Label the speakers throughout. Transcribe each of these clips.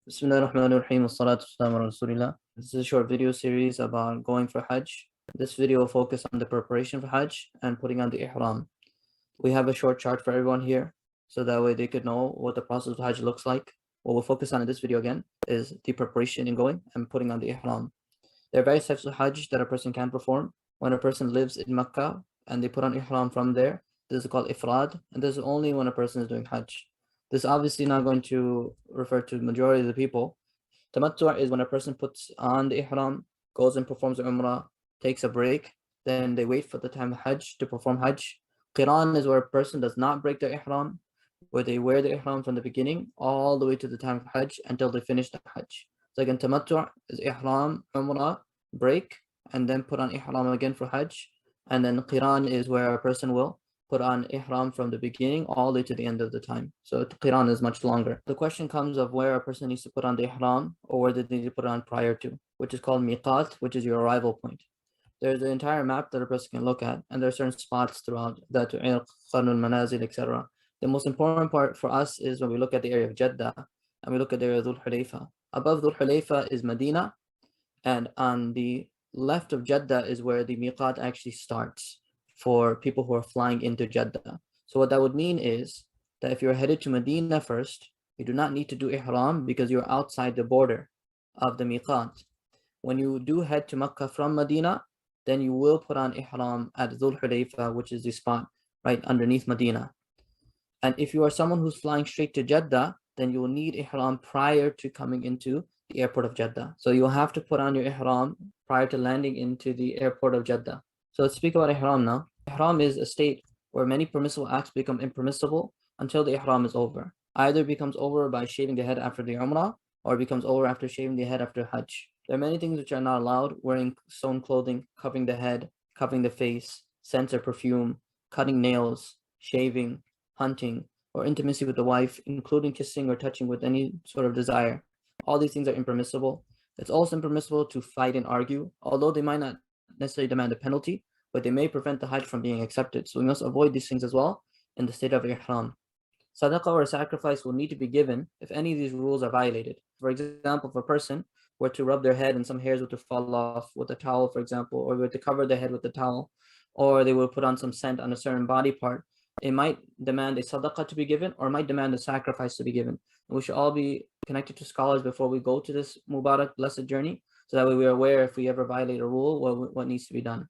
Speaker 1: Bismillahirrahmanirrahim. Wassalatu wassalamu ala Rasulillah. This is a short video series about going for Hajj. This video will focus on the preparation for Hajj and putting on the Ihram. We have a short chart for everyone here, so that way they could know what the process of Hajj looks like. What we'll focus on in this video again is the preparation in going and putting on the Ihram. There are various types of Hajj that a person can perform. When a person lives in Mecca and they put on Ihram from there, this is called Ifrad, and this is only when a person is doing Hajj. This is obviously not going to refer to the majority of the people. Tamattu' is when a person puts on the Ihram, goes and performs Umrah, takes a break, then they wait for the time of Hajj to perform Hajj. Qiran is where a person does not break their Ihram, where they wear the Ihram from the beginning all the way to the time of Hajj until they finish the Hajj. So again, Tamattu' is Ihram, Umrah, break, and then put on Ihram again for Hajj. And then Qiran is where a person will put on Ihram from the beginning all the way to the end of the time. So Qiran is much longer. The question comes of where a person needs to put on the Ihram or where they need to put it on prior to, which is called Miqat, which is your arrival point. There's an entire map that a person can look at, and there are certain spots throughout that Qarnul Manazil, etc. The most important part for us is when we look at the area of Jeddah and we look at the area of Dhul Hulayfa. Above Dhul Hulayfa is Medina, and on the left of Jeddah is where the Miqat actually starts for people who are flying into Jeddah. So what that would mean is that if you're headed to Medina first, you do not need to do Ihram because you're outside the border of the Miqat. When you do head to Makkah from Medina, then you will put on Ihram at Dhul Hulayfa, which is the spot right underneath Medina. And if you are someone who's flying straight to Jeddah, then you will need Ihram prior to coming into the airport of Jeddah. So you'll have to put on your Ihram prior to landing into the airport of Jeddah. So let's speak about Ihram now. Ihram is a state where many permissible acts become impermissible until the Ihram is over. Either it becomes over by shaving the head after the Umrah, or it becomes over after shaving the head after Hajj. There are many things which are not allowed: wearing sewn clothing, covering the head, covering the face, scents or perfume, cutting nails, shaving, hunting, or intimacy with the wife, including kissing or touching with any sort of desire. All these things are impermissible. It's also impermissible to fight and argue, although they might not necessarily demand a penalty, but they may prevent the Hajj from being accepted. So we must avoid these things as well in the state of Ihram. Sadaqah or sacrifice will need to be given if any of these rules are violated. For example, if a person were to rub their head and some hairs were to fall off with a towel, for example, or were to cover their head with a towel, or they would put on some scent on a certain body part, it might demand a sadaqah to be given or might demand a sacrifice to be given. And we should all be connected to scholars before we go to this Mubarak blessed journey, so that way we are aware if we ever violate a rule, what needs to be done.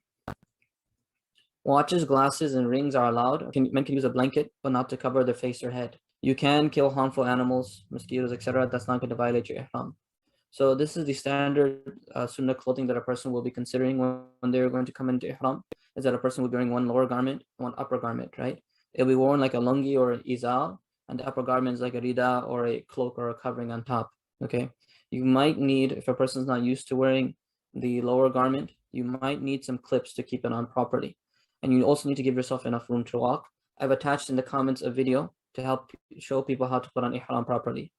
Speaker 1: Watches, glasses, and rings are allowed. Men can use a blanket, but not to cover their face or head. You can kill harmful animals, mosquitoes, etc. That's not going to violate your ihram. So this is the standard sunnah clothing that a person will be considering when they're going to come into ihram, is that a person will be wearing one lower garment, one upper garment, right? It'll be worn like a lungi or an izar, and the upper garment is like a rida or a cloak or a covering on top, okay? You might need, if a person's not used to wearing the lower garment, you might need some clips to keep it on properly. And you also need to give yourself enough room to walk. I've attached in the comments a video to help show people how to put on ihram properly.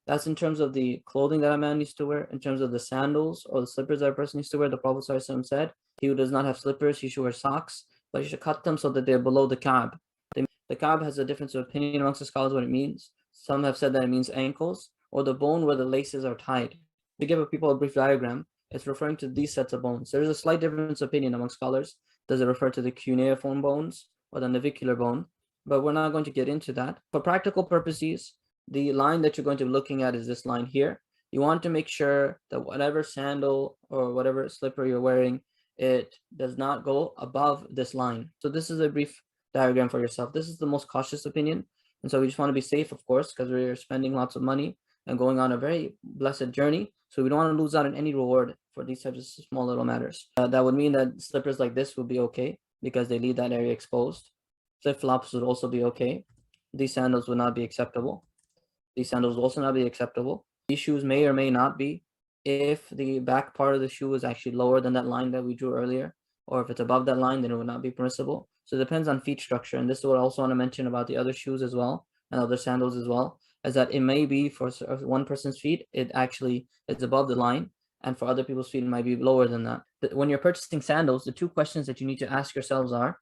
Speaker 1: That's in terms of the clothing that a man needs to wear. In terms of the sandals or the slippers that a person needs to wear, the Prophet ﷺ said, he who does not have slippers, he should wear socks, but he should cut them so that they're below the Ka'b. The Ka'b has a difference of opinion amongst the scholars what it means. Some have said that it means ankles or the bone where the laces are tied. To give people a brief diagram, it's referring to these sets of bones. There is a slight difference of opinion among scholars. Does it refer to the cuneiform bones or the navicular bone? But we're not going to get into that. For practical purposes, the line that you're going to be looking at is this line here. You want to make sure that whatever sandal or whatever slipper you're wearing, it does not go above this line. So this is a brief diagram for yourself. This is the most cautious opinion. And so we just want to be safe, of course, because we're spending lots of money and going on a very blessed journey. So we don't want to lose out on any reward for these types of small little matters. That would mean that slippers like this would be okay because they leave that area exposed. Flip-flops would also be okay. These sandals would not be acceptable. These sandals will also not be acceptable. These shoes may or may not be if the back part of the shoe is actually lower than that line that we drew earlier, or if it's above that line, then it would not be permissible. So it depends on feet structure. And this is what I also want to mention about the other shoes as well, and other sandals as well, is that it may be for one person's feet, it actually is above the line, and for other people's feet, it might be lower than that. When you're purchasing sandals, the two questions that you need to ask yourselves are,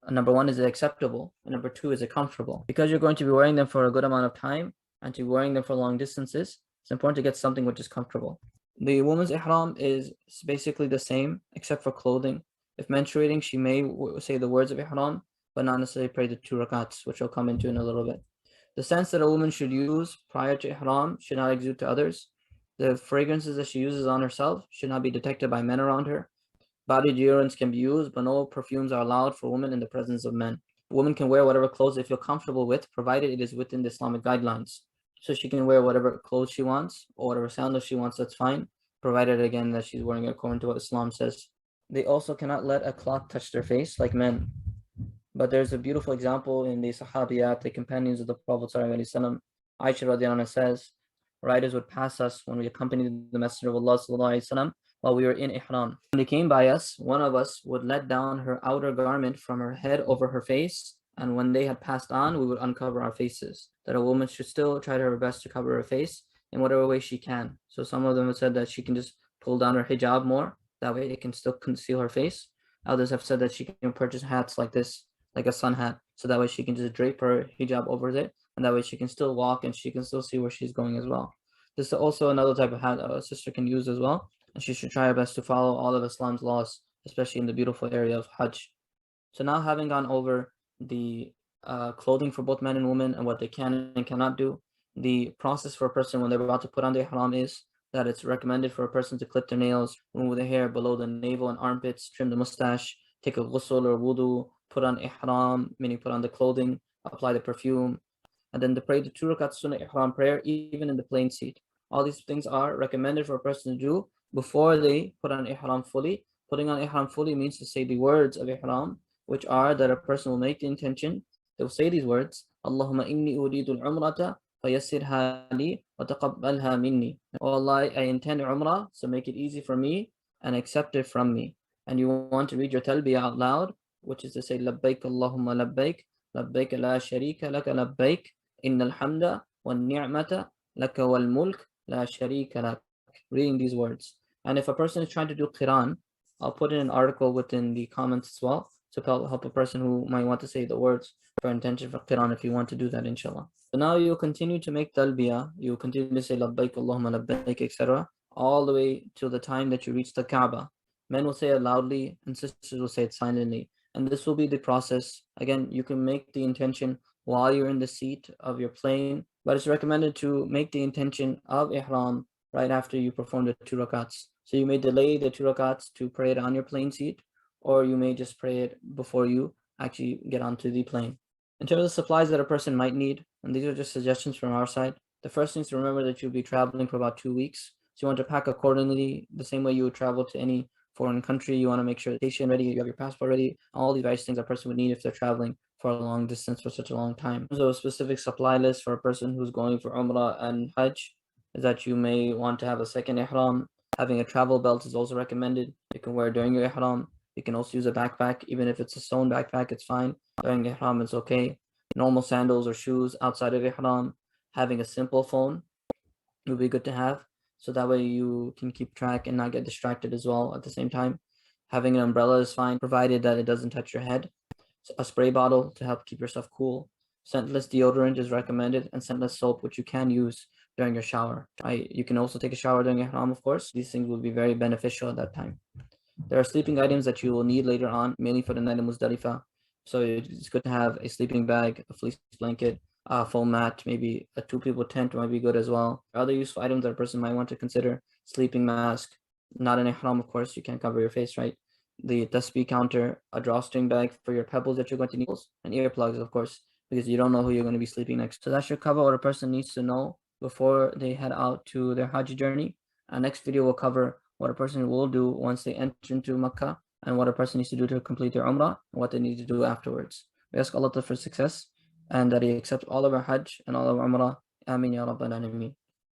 Speaker 1: number one, is it acceptable? And number two, is it comfortable? Because you're going to be wearing them for a good amount of time and to be wearing them for long distances, It's important to get something which is comfortable. The woman's ihram is basically the same except for clothing. If menstruating, she may say the words of ihram, but not necessarily pray the 2 rakats, which I'll come into in a little bit. The scents that a woman should use prior to ihram should not exude to others. The fragrances that she uses on herself should not be detected by men around her. Body deodorants can be used, but no perfumes are allowed for women in the presence of men. A woman can wear whatever clothes they feel comfortable with, provided it is within the Islamic guidelines. So she can wear whatever clothes she wants, or whatever sandals she wants, that's fine, provided again that she's wearing it according to what Islam says. They also cannot let a cloth touch their face like men. But there's a beautiful example in the Sahabiyat, the companions of the Prophet ﷺ. Aisha radiallahu anha says, riders would pass us when we accompanied the Messenger of Allah ﷺ while we were in Ihram. When they came by us, one of us would let down her outer garment from her head over her face, and when they had passed on, we would uncover our faces. That a woman should still try her best to cover her face in whatever way she can. So some of them have said that she can just pull down her hijab more, that way it can still conceal her face. Others have said that she can purchase hats like this, like a sun hat, so that way she can just drape her hijab over it, and that way she can still walk and she can still see where she's going as well. This is also another type of hat a sister can use as well, and she should try her best to follow all of Islam's laws, especially in the beautiful area of Hajj. So now, having gone over the clothing for both men and women and what they can and cannot do, the process for a person when they're about to put on their ihram is that it's recommended for a person to clip their nails, remove the hair below the navel and armpits, trim the mustache, take a ghusl or wudu, put on ihram, meaning put on the clothing, apply the perfume, and then to pray the 2 rakat sunnah ihram prayer, even in the plain seat. All these things are recommended for a person to do before they put on ihram fully. Putting on ihram fully means to say the words of ihram, which are that a person will make the intention, they will say these words, Allahumma inni uridu al-umrata fayassirha li wa taqabbalha minni. Oh Allah, I intend umrah, so make it easy for me and accept it from me. And you want to read your talbiyah out loud, which is to say, labbaik Allahumma labbaik, labbaik la sharika laka labbaik, innal hamda wan ni'mata laka wal mulk la sharika lak. Reading these words. And if a person is trying to do Quran, I'll put in an article within the comments as well to help a person who might want to say the words for intention for Quran if you want to do that, inshallah. So now you'll continue to make talbiyah, you'll continue to say labbaik Allahumma labbaik, etc., all the way till the time that you reach the Kaaba. Men will say it loudly and sisters will say it silently. And this will be the process. Again, you can make the intention while you're in the seat of your plane, but it's recommended to make the intention of Ihram right after you perform the 2 rakats. So you may delay the 2 rakats to pray it on your plane seat, or you may just pray it before you actually get onto the plane. In terms of supplies that a person might need, and these are just suggestions from our side, the first thing is to remember that you'll be traveling for about 2 weeks. So you want to pack accordingly, the same way you would travel to any foreign country. You want to make sure the station ready, you have your passport ready, all these various things a person would need if they're traveling for a long distance for such a long time. So a specific supply list for a person who's going for Umrah and Hajj is that you may want to have a second Ihram. Having a travel belt is also recommended. You can wear during your Ihram. You can also use a backpack, even if it's a sewn backpack, it's fine. During Ihram, it's okay. Normal sandals or shoes outside of Ihram. Having a simple phone would be good to have, so that way you can keep track and not get distracted as well at the same time. Having an umbrella is fine, provided that it doesn't touch your head. A spray bottle to help keep yourself cool. Scentless deodorant is recommended, and scentless soap, which you can use during your shower. You can also take a shower during Ihram, of course. These things will be very beneficial at that time. There are sleeping items that you will need later on, mainly for the night of Muzdalifah. So it's good to have a sleeping bag, a fleece blanket, a foam mat, maybe a 2-people tent might be good as well. Other useful items that a person might want to consider: sleeping mask, not an ihram, of course, you can't cover your face, right? The tasbih counter, a drawstring bag for your pebbles that you're going to need, and earplugs, of course, because you don't know who you're going to be sleeping next to. So that should cover what a person needs to know before they head out to their Hajj journey. Our next video will cover what a person will do once they enter into Makkah, and what a person needs to do to complete their Umrah, and what they need to do afterwards. We ask Allah for success, and that He accepts all of our Hajj and all of our Umrah. Ameen ya Rabbal Alameen.